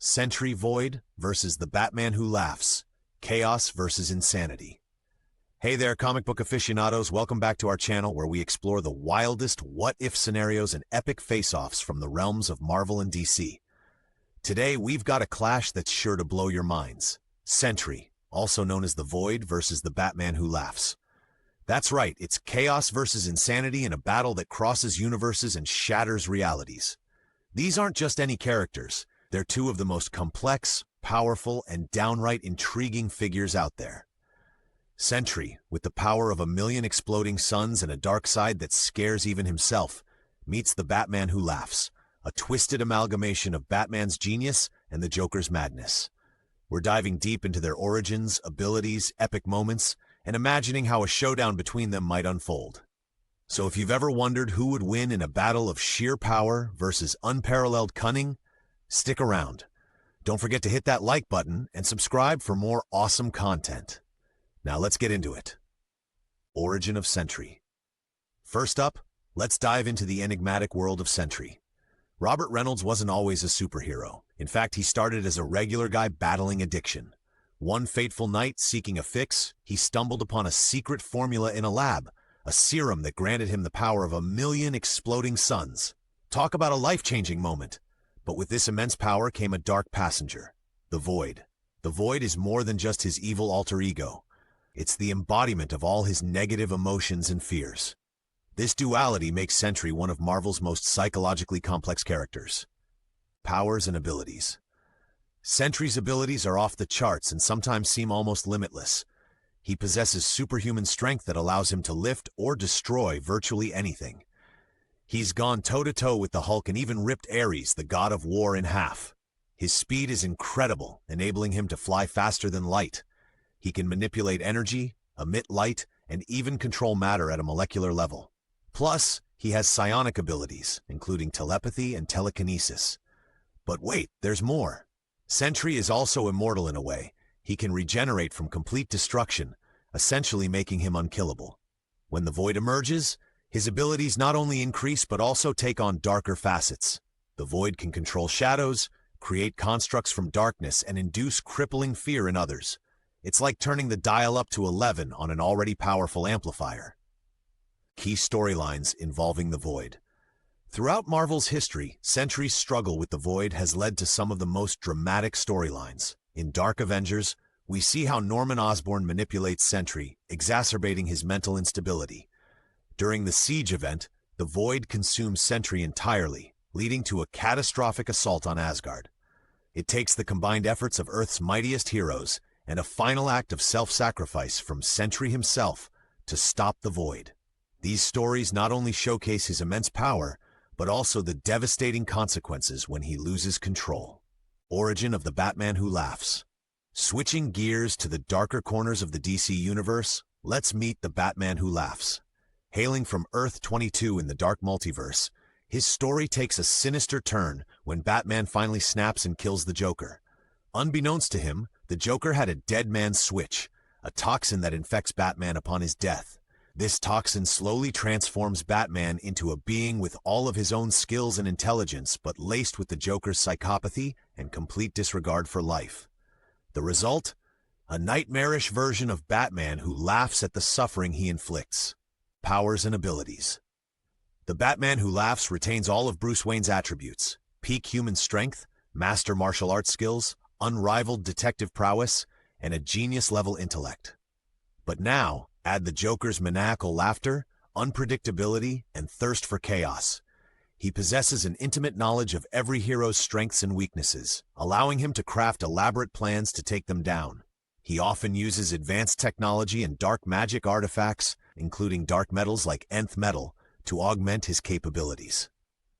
Sentry Void versus the Batman Who Laughs. Chaos versus Insanity. Hey there, comic book aficionados. Welcome back to our channel where we explore the wildest what-if scenarios and epic face-offs from the realms of Marvel and DC. Today, we've got a clash that's sure to blow your minds. Sentry, also known as the Void versus the Batman Who Laughs. That's right, it's chaos versus insanity in a battle that crosses universes and shatters realities. These aren't just any characters. They're two of the most complex, powerful, and downright intriguing figures out there. Sentry, with the power of 1,000,000 exploding suns and a dark side that scares even himself, meets the Batman Who Laughs, a twisted amalgamation of Batman's genius and the Joker's madness. We're diving deep into their origins, abilities, epic moments, and imagining how a showdown between them might unfold. So if you've ever wondered who would win in a battle of sheer power versus unparalleled cunning, stick around. Don't forget to hit that like button and subscribe for more awesome content. Now let's get into it. Origin of Sentry. First up, let's dive into the enigmatic world of Sentry. Robert Reynolds wasn't always a superhero. In fact, he started as a regular guy battling addiction. One fateful night, seeking a fix, he stumbled upon a secret formula in a lab, a serum that granted him the power of 1,000,000 exploding suns. Talk about a life-changing moment. But with this immense power came a dark passenger, the Void. The Void is more than just his evil alter ego. It's the embodiment of all his negative emotions and fears. This duality makes Sentry one of Marvel's most psychologically complex characters. Powers and abilities. Sentry's abilities are off the charts and sometimes seem almost limitless. He possesses superhuman strength that allows him to lift or destroy virtually anything. He's gone toe-to-toe with the Hulk and even ripped Ares, the god of war, in half. His speed is incredible, enabling him to fly faster than light. He can manipulate energy, emit light, and even control matter at a molecular level. Plus, he has psionic abilities, including telepathy and telekinesis. But wait, there's more. Sentry is also immortal in a way. He can regenerate from complete destruction, essentially making him unkillable. When the Void emerges, his abilities not only increase but also take on darker facets. The Void can control shadows, create constructs from darkness, and induce crippling fear in others. It's like turning the dial up to 11 on an already powerful amplifier. Key storylines involving the Void. Throughout Marvel's history, Sentry's struggle with the Void has led to some of the most dramatic storylines. In Dark Avengers, we see how Norman Osborn manipulates Sentry, exacerbating his mental instability. During the Siege event, the Void consumes Sentry entirely, leading to a catastrophic assault on Asgard. It takes the combined efforts of Earth's mightiest heroes and a final act of self-sacrifice from Sentry himself to stop the Void. These stories not only showcase his immense power, but also the devastating consequences when he loses control. Origin of the Batman Who Laughs. Switching gears to the darker corners of the DC universe, let's meet the Batman Who Laughs. Hailing from Earth 22 in the Dark Multiverse, his story takes a sinister turn when Batman finally snaps and kills the Joker. Unbeknownst to him, the Joker had a dead man's switch, a toxin that infects Batman upon his death. This toxin slowly transforms Batman into a being with all of his own skills and intelligence, but laced with the Joker's psychopathy and complete disregard for life. The result? A nightmarish version of Batman who laughs at the suffering he inflicts. Powers and abilities. The Batman Who Laughs retains all of Bruce Wayne's attributes: peak human strength, master martial arts skills, unrivaled detective prowess, and a genius-level intellect. But now, add the Joker's maniacal laughter, unpredictability, and thirst for chaos. He possesses an intimate knowledge of every hero's strengths and weaknesses, allowing him to craft elaborate plans to take them down. He often uses advanced technology and dark magic artifacts, including dark metals like nth metal, to augment his capabilities.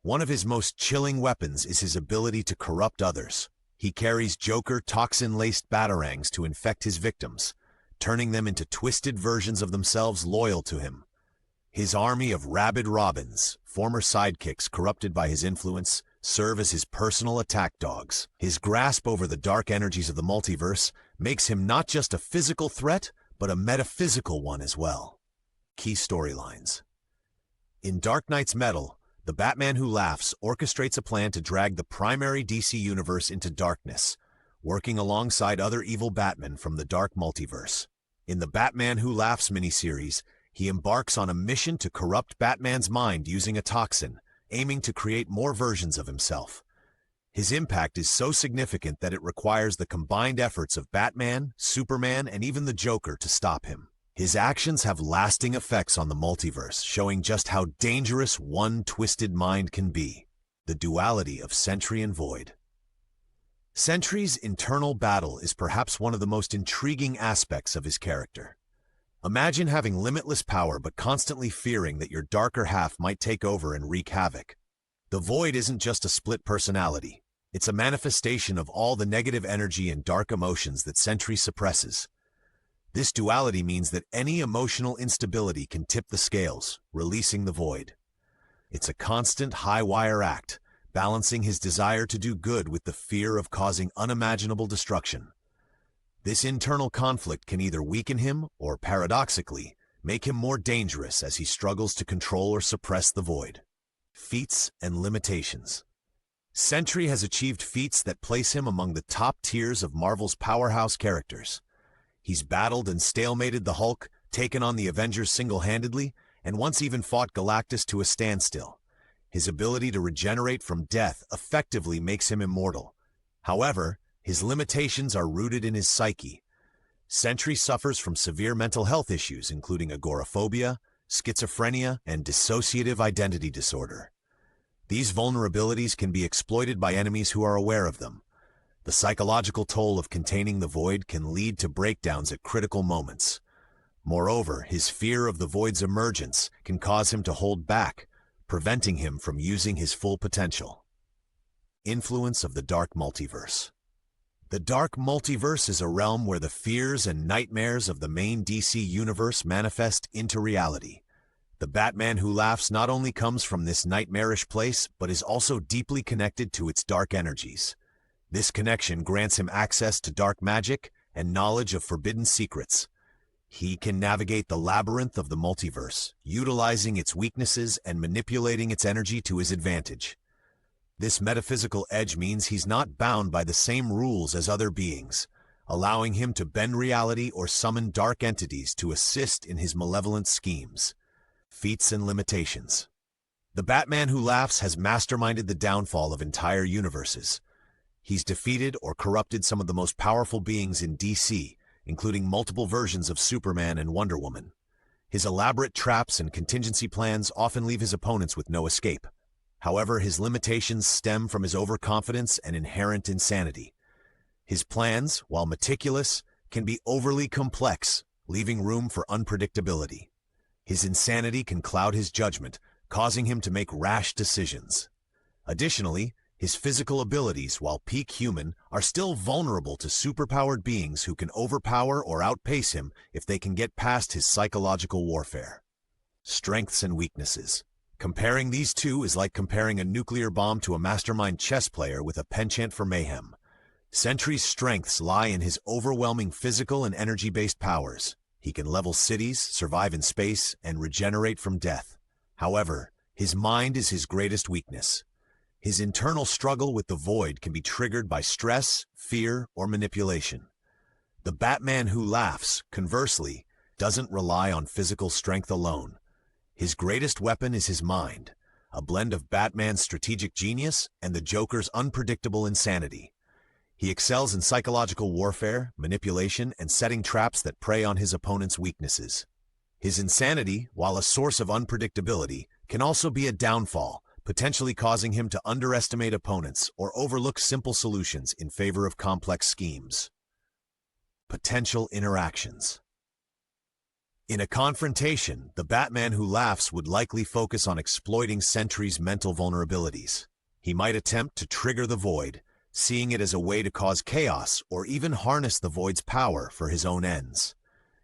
One of his most chilling weapons is his ability to corrupt others. He carries Joker toxin-laced batarangs to infect his victims, turning them into twisted versions of themselves loyal to him. His army of rabid Robins, former sidekicks corrupted by his influence, serve as his personal attack dogs. His grasp over the dark energies of the multiverse makes him not just a physical threat, but a metaphysical one as well. Key storylines. In Dark Knight's Metal, The Batman Who Laughs orchestrates a plan to drag the primary DC universe into darkness, working alongside other evil Batmen from the dark multiverse. In the Batman Who Laughs miniseries, he embarks on a mission to corrupt Batman's mind using a toxin, aiming to create more versions of himself. His impact is so significant that it requires the combined efforts of Batman, Superman, and even the Joker to stop him. His actions have lasting effects on the multiverse, showing just how dangerous one twisted mind can be. The duality of Sentry and Void. Sentry's internal battle is perhaps one of the most intriguing aspects of his character. Imagine having limitless power but constantly fearing that your darker half might take over and wreak havoc. The Void isn't just a split personality. It's a manifestation of all the negative energy and dark emotions that Sentry suppresses. This duality means that any emotional instability can tip the scales, releasing the Void. It's a constant high-wire act, balancing his desire to do good with the fear of causing unimaginable destruction. This internal conflict can either weaken him or, paradoxically, make him more dangerous as he struggles to control or suppress the Void. Feats and limitations. Sentry has achieved feats that place him among the top tiers of Marvel's powerhouse characters. He's battled and stalemated the Hulk, taken on the Avengers single-handedly, and once even fought Galactus to a standstill. His ability to regenerate from death effectively makes him immortal. However, his limitations are rooted in his psyche. Sentry suffers from severe mental health issues, including agoraphobia, schizophrenia, and dissociative identity disorder. These vulnerabilities can be exploited by enemies who are aware of them. The psychological toll of containing the Void can lead to breakdowns at critical moments. Moreover, his fear of the Void's emergence can cause him to hold back, preventing him from using his full potential. Influence of the Dark Multiverse. The Dark Multiverse is a realm where the fears and nightmares of the main DC universe manifest into reality. The Batman Who Laughs not only comes from this nightmarish place, but is also deeply connected to its dark energies. This connection grants him access to dark magic and knowledge of forbidden secrets. He can navigate the labyrinth of the multiverse, utilizing its weaknesses and manipulating its energy to his advantage. This metaphysical edge means he's not bound by the same rules as other beings, allowing him to bend reality or summon dark entities to assist in his malevolent schemes. Feats and limitations. The Batman Who Laughs has masterminded the downfall of entire universes. He's defeated or corrupted some of the most powerful beings in DC, including multiple versions of Superman and Wonder Woman. His elaborate traps and contingency plans often leave his opponents with no escape. However, his limitations stem from his overconfidence and inherent insanity. His plans, while meticulous, can be overly complex, leaving room for unpredictability. His insanity can cloud his judgment, causing him to make rash decisions. Additionally, his physical abilities, while peak human, are still vulnerable to superpowered beings who can overpower or outpace him if they can get past his psychological warfare. Strengths and weaknesses. Comparing these two is like comparing a nuclear bomb to a mastermind chess player with a penchant for mayhem. Sentry's strengths lie in his overwhelming physical and energy-based powers. He can level cities, survive in space, and regenerate from death. However, his mind is his greatest weakness. His internal struggle with the Void can be triggered by stress, fear, or manipulation. The Batman Who Laughs, conversely, doesn't rely on physical strength alone. His greatest weapon is his mind, a blend of Batman's strategic genius and the Joker's unpredictable insanity. He excels in psychological warfare, manipulation, and setting traps that prey on his opponent's weaknesses. His insanity, while a source of unpredictability, can also be a downfall, potentially causing him to underestimate opponents or overlook simple solutions in favor of complex schemes. Potential interactions. In a confrontation, the Batman Who Laughs would likely focus on exploiting Sentry's mental vulnerabilities. He might attempt to trigger the Void, seeing it as a way to cause chaos or even harness the Void's power for his own ends.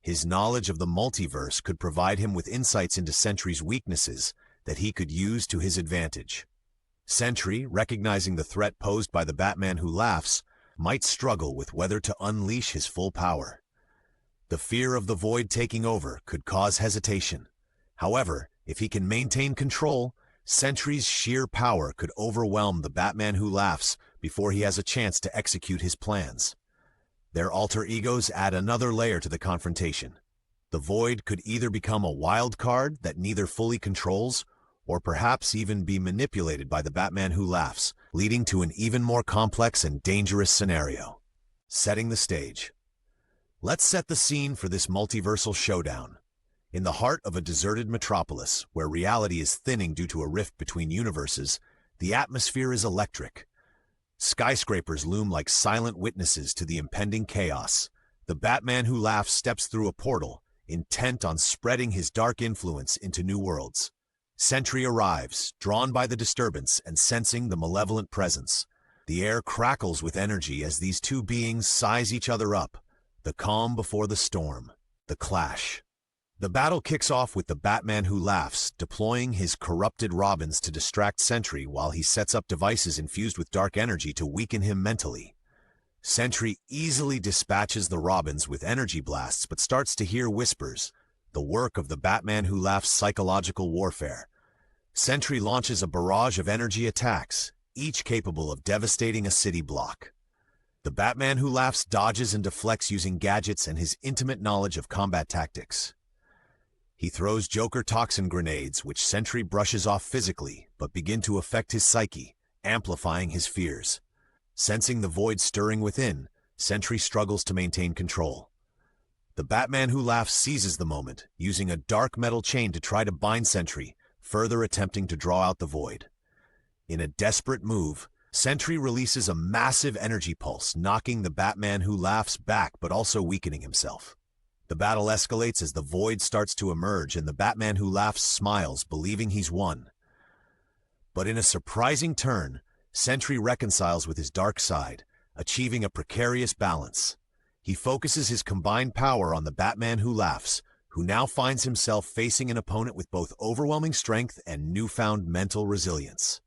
His knowledge of the multiverse could provide him with insights into Sentry's weaknesses that he could use to his advantage. Sentry, recognizing the threat posed by the Batman Who Laughs, might struggle with whether to unleash his full power. The fear of the Void taking over could cause hesitation. However, if he can maintain control, Sentry's sheer power could overwhelm the Batman Who Laughs before he has a chance to execute his plans. Their alter egos add another layer to the confrontation. The Void could either become a wild card that neither fully controls, or perhaps even be manipulated by the Batman Who Laughs, leading to an even more complex and dangerous scenario. Setting the stage. Let's set the scene for this multiversal showdown. In the heart of a deserted metropolis, where reality is thinning due to a rift between universes, the atmosphere is electric. Skyscrapers loom like silent witnesses to the impending chaos. The Batman Who Laughs steps through a portal, intent on spreading his dark influence into new worlds. Sentry arrives, drawn by the disturbance and sensing the malevolent presence. The air crackles with energy as these two beings size each other up. The calm before the storm. The clash. The battle kicks off with the Batman Who Laughs, deploying his corrupted Robins to distract Sentry while he sets up devices infused with dark energy to weaken him mentally. Sentry easily dispatches the Robins with energy blasts but starts to hear whispers, the work of the Batman Who Laughs' psychological warfare. Sentry launches a barrage of energy attacks, each capable of devastating a city block. The Batman Who Laughs dodges and deflects using gadgets and his intimate knowledge of combat tactics. He throws Joker toxin grenades, which Sentry brushes off physically, but begin to affect his psyche, amplifying his fears. Sensing the Void stirring within, Sentry struggles to maintain control. The Batman Who Laughs seizes the moment, using a dark metal chain to try to bind Sentry, further attempting to draw out the Void. In a desperate move, Sentry releases a massive energy pulse, knocking the Batman Who Laughs back but also weakening himself. The battle escalates as the Void starts to emerge and the Batman Who Laughs smiles, believing he's won. But in a surprising turn, Sentry reconciles with his dark side, achieving a precarious balance. He focuses his combined power on the Batman Who Laughs, who now finds himself facing an opponent with both overwhelming strength and newfound mental resilience.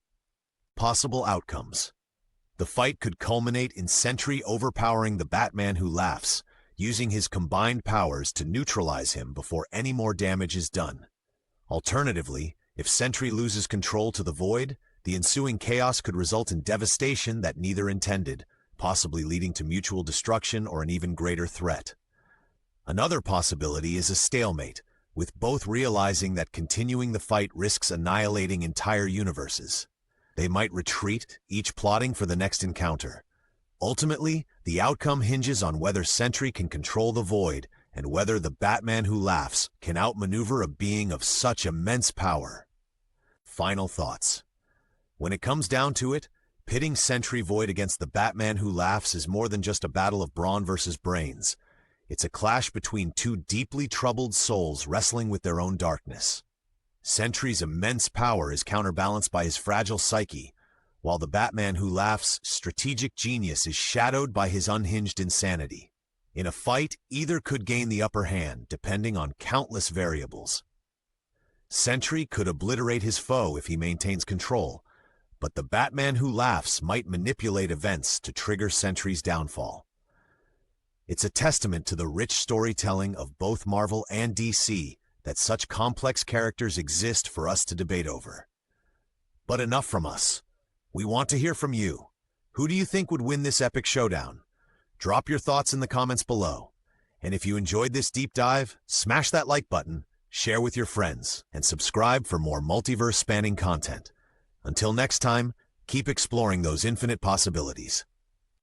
Possible outcomes. The fight could culminate in Sentry overpowering the Batman Who Laughs, using his combined powers to neutralize him before any more damage is done. Alternatively, if Sentry loses control to the Void, the ensuing chaos could result in devastation that neither intended, possibly leading to mutual destruction or an even greater threat. Another possibility is a stalemate, with both realizing that continuing the fight risks annihilating entire universes. They might retreat, each plotting for the next encounter. Ultimately, the outcome hinges on whether Sentry can control the Void and whether the Batman Who Laughs can outmaneuver a being of such immense power. Final thoughts. When it comes down to it, pitting Sentry Void against the Batman Who Laughs is more than just a battle of brawn versus brains. It's a clash between two deeply troubled souls wrestling with their own darkness. Sentry's immense power is counterbalanced by his fragile psyche, while the Batman Who Laughs' strategic genius is shadowed by his unhinged insanity. In a fight, either could gain the upper hand, depending on countless variables. Sentry could obliterate his foe if he maintains control, but the Batman Who Laughs might manipulate events to trigger Sentry's downfall. It's a testament to the rich storytelling of both Marvel and DC that such complex characters exist for us to debate over. But enough from us. We want to hear from you. Who do you think would win this epic showdown? Drop your thoughts in the comments below. And if you enjoyed this deep dive, smash that like button, share with your friends, and subscribe for more multiverse-spanning content. Until next time, keep exploring those infinite possibilities.